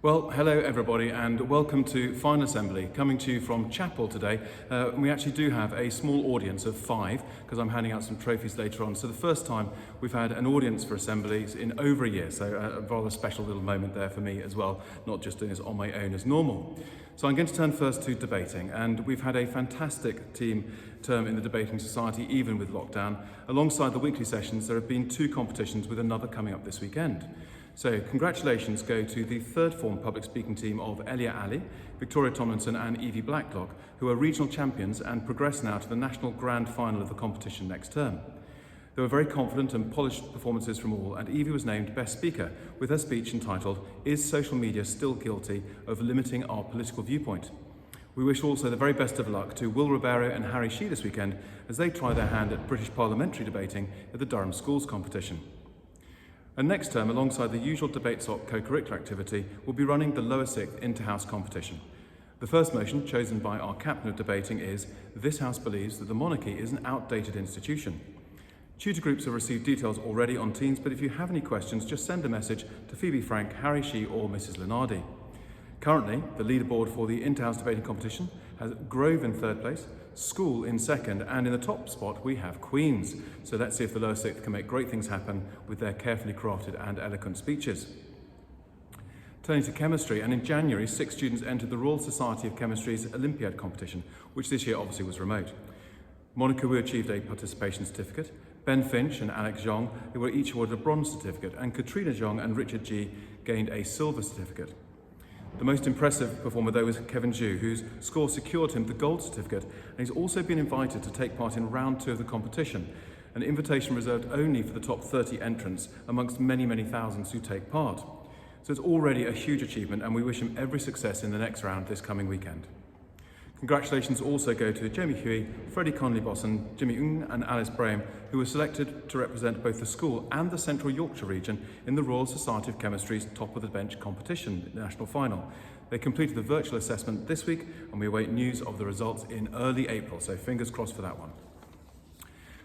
Well, hello everybody and welcome to Final Assembly, coming to you from chapel today. We actually do have a small audience of 5 because I'm handing out some trophies later on. So the first time we've had an audience for assemblies in over a year, so a rather special little moment there for me as well, not just doing this on my own as normal. So I'm going to turn first to debating, and we've had a fantastic team term in the Debating Society even with lockdown. Alongside the weekly sessions there have been 2 competitions with another coming up this weekend. So congratulations go to the third form public speaking team of Elia Ali, Victoria Tomlinson and Evie Blacklock, who are regional champions and progress now to the national grand final of the competition next term. There were very confident and polished performances from all, and Evie was named Best Speaker with her speech entitled, "Is Social Media Still Guilty of Limiting Our Political Viewpoint?" We wish also the very best of luck to Will Ribeiro and Harry Shee this weekend as they try their hand at British parliamentary debating at the Durham Schools competition. And next term, alongside the usual Debate Sock co-curricular activity, we'll be running the lower 6th inter-house competition. The first motion, chosen by our captain of debating, is "This House believes that the monarchy is an outdated institution." Tutor groups have received details already on Teams, but if you have any questions, just send a message to Phoebe Frank, Harry Shee or Mrs Lenardi. Currently, the leaderboard for the inter-house debating competition has Grove in 3rd place, School in 2nd, and in the top spot we have Queen's. So let's see if the lower 6th can make great things happen with their carefully crafted and eloquent speeches. Turning to chemistry, and in January 6 students entered the Royal Society of Chemistry's Olympiad competition, which this year obviously was remote. Monica Wu achieved a participation certificate, Ben Finch and Alex Zhong who were each awarded a bronze certificate, and Katrina Zhong and Richard G gained a silver certificate. The most impressive performer though was Kevin Zhu, whose score secured him the gold certificate, and he's also been invited to take part in round 2 of the competition, an invitation reserved only for the top 30 entrants amongst many thousands who take part. So it's already a huge achievement, and we wish him every success in the next round this coming weekend. Congratulations also go to Jamie Huey, Freddie Conley-Bosson, Jimmy Ng and Alice Braham, who were selected to represent both the school and the Central Yorkshire region in the Royal Society of Chemistry's Top of the Bench competition national final. They completed the virtual assessment this week, and we await news of the results in early April, so fingers crossed for that one.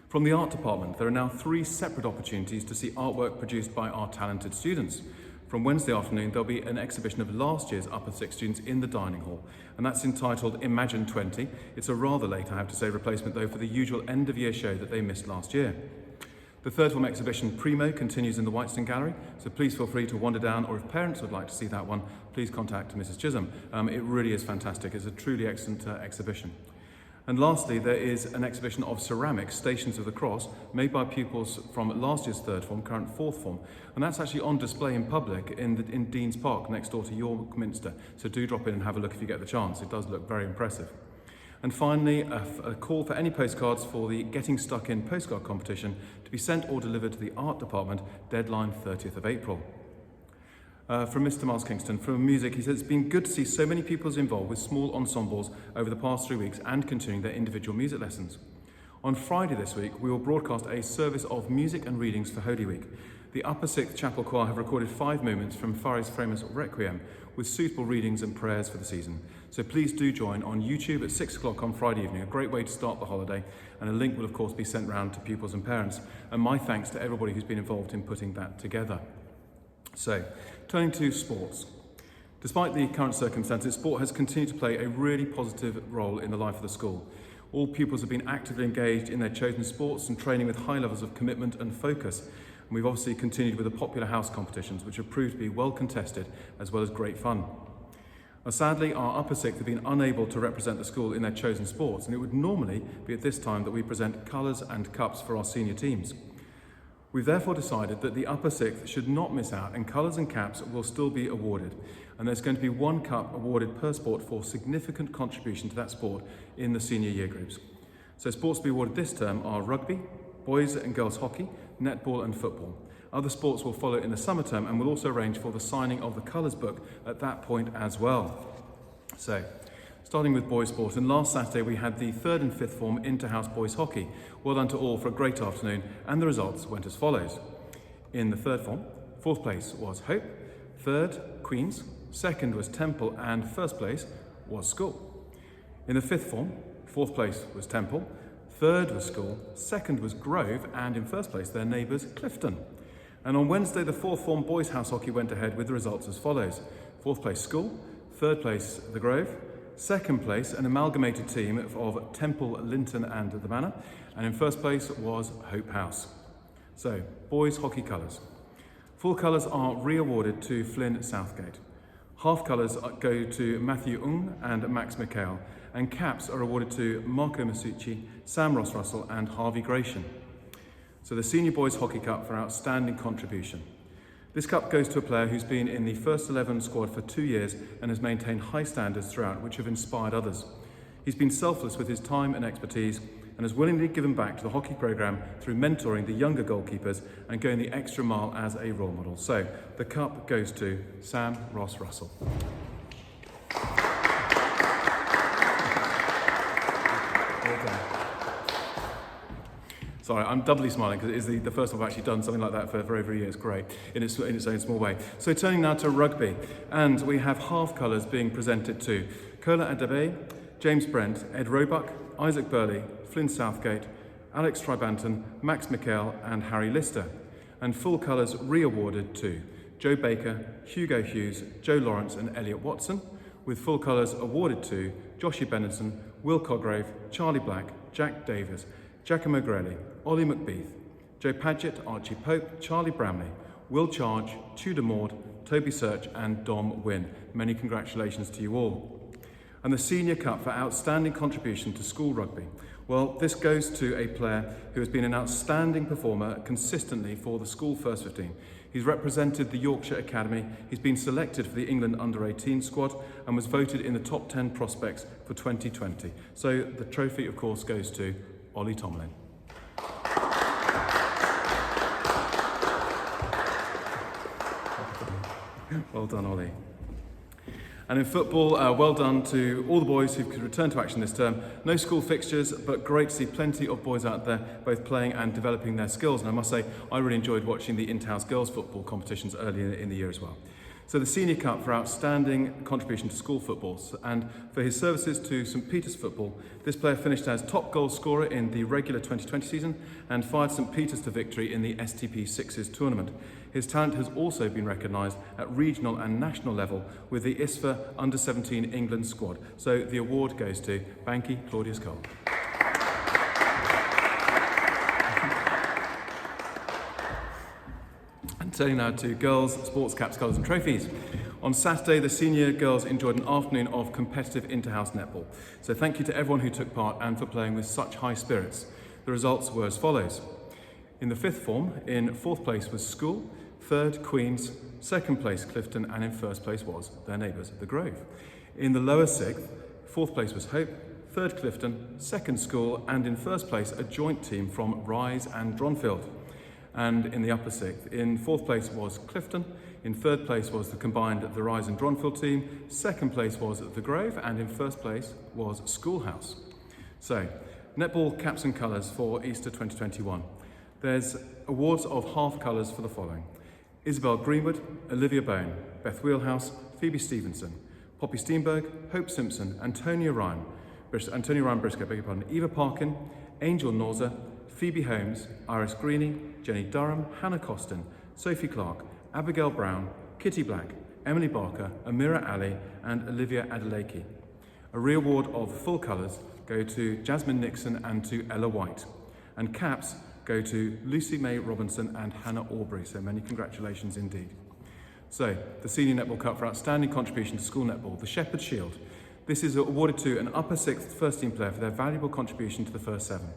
From the art department, there are now 3 separate opportunities to see artwork produced by our talented students. From Wednesday afternoon, there'll be an exhibition of last year's Upper 6 students in the dining hall, and that's entitled Imagine 20. It's a rather late, I have to say, replacement though for the usual end-of-year show that they missed last year. The third form exhibition, Primo, continues in the Whitestone Gallery, so please feel free to wander down, or if parents would like to see that one, please contact Mrs Chisholm. It really is fantastic. It's a truly excellent exhibition. And lastly, there is an exhibition of ceramics, Stations of the Cross, made by pupils from last year's 3rd form, current 4th form, and that's actually on display in public in Dean's Park next door to York Minster, so do drop in and have a look if you get the chance. It does look very impressive. And finally, a call for any postcards for the Getting Stuck In postcard competition to be sent or delivered to the art department, deadline 30th of April. From Mr Miles Kingston, from music, he says, "It's been good to see so many pupils involved with small ensembles over the past 3 weeks and continuing their individual music lessons. On Friday this week, we will broadcast a service of music and readings for Holy Week. The Upper 6th Chapel Choir have recorded 5 movements from Fares Framus Requiem with suitable readings and prayers for the season. So please do join on YouTube at 6 o'clock on Friday evening, a great way to start the holiday, and a link will of course be sent round to pupils and parents. And my thanks to everybody who's been involved in putting that together." So, turning to sports. Despite the current circumstances, sport has continued to play a really positive role in the life of the school. All pupils have been actively engaged in their chosen sports and training with high levels of commitment and focus. And we've obviously continued with the popular house competitions, which have proved to be well contested as well as great fun. Now, sadly, our Upper 6th have been unable to represent the school in their chosen sports, and it would normally be at this time that we present colours and cups for our senior teams. We've therefore decided that the Upper 6th should not miss out, and colours and caps will still be awarded. And there's going to be 1 cup awarded per sport for significant contribution to that sport in the senior year groups. So sports to be awarded this term are rugby, boys and girls hockey, netball and football. Other sports will follow in the summer term, and we'll also arrange for the signing of the colours book at that point as well. So, starting with boys sport, and last Saturday we had the 3rd and 5th form inter-house boys hockey. Well done to all for a great afternoon, and the results went as follows. In the 3rd form, 4th place was Hope, 3rd Queen's, 2nd was Temple, and 1st place was School. In the 5th form, 4th place was Temple, 3rd was School, 2nd was Grove, and in 1st place their neighbours Clifton. And on Wednesday, the fourth form boys house hockey went ahead with the results as follows. Fourth place School, third place The Grove, second place an amalgamated team of Temple, Linton and The Manor, and in first place was Hope House. So, boys hockey colours. Full colours are re-awarded to Flynn Southgate. Half colours go to Matthew Ung and Max McHale, and caps are awarded to Marco Masucci, Sam Ross Russell and Harvey Gratian. So the Senior Boys Hockey Cup for outstanding contribution. This cup goes to a player who's been in the first 11 squad for 2 years and has maintained high standards throughout, which have inspired others. He's been selfless with his time and expertise and has willingly given back to the hockey programme through mentoring the younger goalkeepers and going the extra mile as a role model. So the cup goes to Sam Ross Russell. Sorry, I'm doubly smiling because it is the first time I've actually done something like that for over a year. It's great in its own small way. So turning now to rugby, and we have half colours being presented to Kola Adabe, James Brent, Ed Roebuck, Isaac Burley, Flynn Southgate, Alex Tribanton, Max McHale and Harry Lister. And full colours re-awarded to Joe Baker, Hugo Hughes, Joe Lawrence and Elliot Watson, with full colours awarded to Joshie Benenson, Will Coggrave, Charlie Black, Jack Davis, Giacomo Grelli, Ollie McBeath, Joe Paget, Archie Pope, Charlie Bramley, Will Charge, Tudor Maud, Toby Search and Dom Wynn. Many congratulations to you all. And the Senior Cup for outstanding contribution to school rugby. Well, this goes to a player who has been an outstanding performer consistently for the school first 15. He's represented the Yorkshire Academy, he's been selected for the England under-18 squad and was voted in the top 10 prospects for 2020. So the trophy, of course, goes to Ollie Tomlin. Well done, Ollie. And in football, well done to all the boys who could return to action this term. No school fixtures, but great to see plenty of boys out there both playing and developing their skills. And I must say, I really enjoyed watching the in-house girls football competitions earlier in the year as well. So the Senior Cup for outstanding contribution to school football, and for his services to St Peter's football, this player finished as top goal scorer in the regular 2020 season and fired St Peter's to victory in the STP Sixes tournament. His talent has also been recognised at regional and national level with the ISFA Under-17 England squad. So the award goes to Banky Claudius Cole. And turning now to girls, sports caps, colours and trophies. On Saturday, the senior girls enjoyed an afternoon of competitive inter-house netball. So thank you to everyone who took part and for playing with such high spirits. The results were as follows. In the fifth form, in fourth place was School, third Queen's, second place Clifton and in first place was their neighbours, The Grove. In the lower sixth, fourth place was Hope, third Clifton, second School and in first place a joint team from Rise and Dronfield. And in the upper sixth, in fourth place was Clifton, in third place was the combined The Rise and Dronfield team, second place was The Grove and in first place was Schoolhouse. So, netball caps and colours for Easter 2021. There's awards of half colours for the following. Isabel Greenwood, Olivia Bone, Beth Wheelhouse, Phoebe Stevenson, Poppy Steenberg, Hope Simpson, Antonia Ryan Briscoe, Eva Parkin, Angel Norza, Phoebe Holmes, Iris Greeny, Jenny Durham, Hannah Costin, Sophie Clark, Abigail Brown, Kitty Black, Emily Barker, Amira Ali and Olivia Adeleke. A re-award of full colours go to Jasmine Nixon and to Ella White. And caps go to Lucy May Robinson and Hannah Aubrey. So many congratulations indeed. So, the Senior Netball Cup for outstanding contribution to school netball, the Shepherd Shield. This is awarded to an upper sixth first team player for their valuable contribution to the first seven.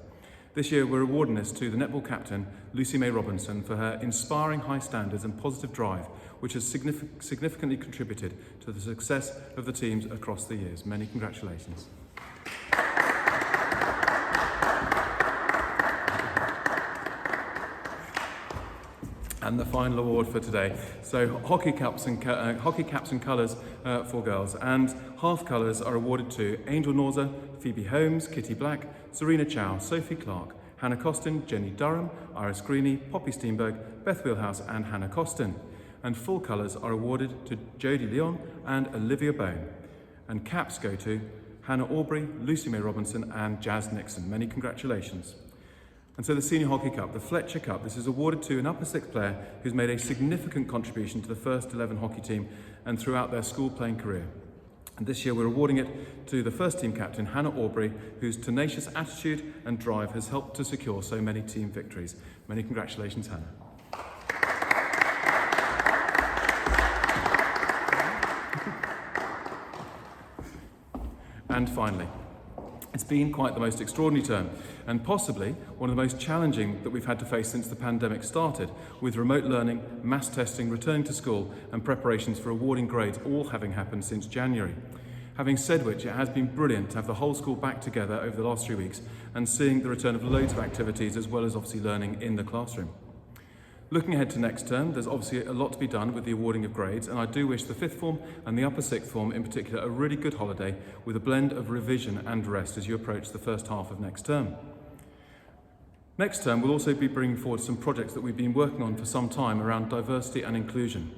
This year we're awarding this to the netball captain, Lucy May Robinson, for her inspiring high standards and positive drive, which has significantly contributed to the success of the teams across the years. Many congratulations. And the final award for today. So hockey caps and colours for girls, and half colours are awarded to Angel Norza, Phoebe Holmes, Kitty Black, Serena Chow, Sophie Clark, Hannah Costin, Jenny Durham, Iris Greeny, Poppy Steenberg, Beth Wheelhouse and Hannah Costin. And full colours are awarded to Jodie Leon and Olivia Bone. And caps go to Hannah Aubrey, Lucy May Robinson and Jazz Nixon. Many congratulations. And so the Senior Hockey Cup, the Fletcher Cup, this is awarded to an upper sixth player who's made a significant contribution to the first 11 hockey team and throughout their school playing career. And this year we're awarding it to the first team captain, Hannah Aubrey, whose tenacious attitude and drive has helped to secure so many team victories. Many congratulations, Hannah. And finally, it's been quite the most extraordinary term, and possibly one of the most challenging that we've had to face since the pandemic started, with remote learning, mass testing, returning to school, and preparations for awarding grades all having happened since January. Having said which, it has been brilliant to have the whole school back together over the last 3 weeks and seeing the return of loads of activities as well as obviously learning in the classroom. Looking ahead to next term, there's obviously a lot to be done with the awarding of grades, and I do wish the fifth form and the upper sixth form in particular a really good holiday with a blend of revision and rest as you approach the first half of next term. Next term, we'll also be bringing forward some projects that we've been working on for some time around diversity and inclusion.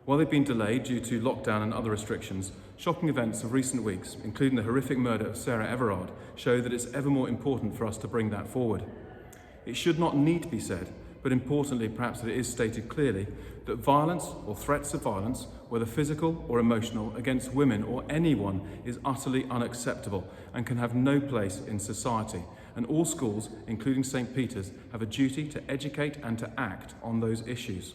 While they've been delayed due to lockdown and other restrictions, shocking events of recent weeks, including the horrific murder of Sarah Everard, show that it's ever more important for us to bring that forward. It should not need to be said, but importantly perhaps that it is stated clearly, that violence or threats of violence, whether physical or emotional, against women or anyone is utterly unacceptable and can have no place in society. And all schools, including St. Peter's, have a duty to educate and to act on those issues.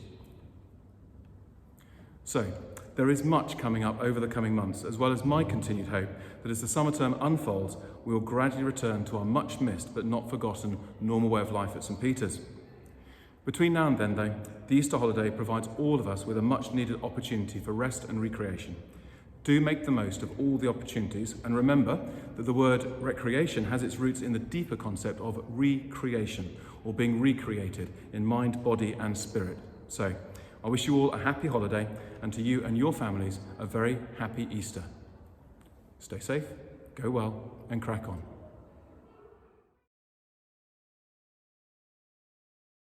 So, there is much coming up over the coming months, as well as my continued hope that as the summer term unfolds, we will gradually return to our much missed but not forgotten normal way of life at St. Peter's. Between now and then, though, the Easter holiday provides all of us with a much-needed opportunity for rest and recreation. Do make the most of all the opportunities, and remember that the word recreation has its roots in the deeper concept of recreation, or being recreated in mind, body and spirit. So, I wish you all a happy holiday, and to you and your families a very happy Easter. Stay safe, go well, and crack on.